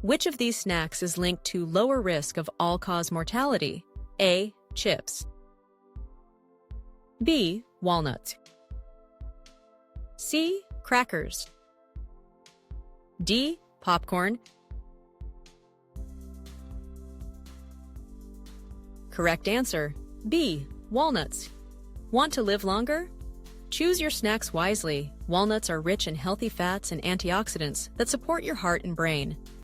Which of these snacks is linked to lower risk of all-cause mortality? A. Chips. B. Walnuts. C. Crackers. D. Popcorn. Correct answer, B. Walnuts. Want to live longer? Choose your snacks wisely. Walnuts are rich in healthy fats and antioxidants that support your heart and brain.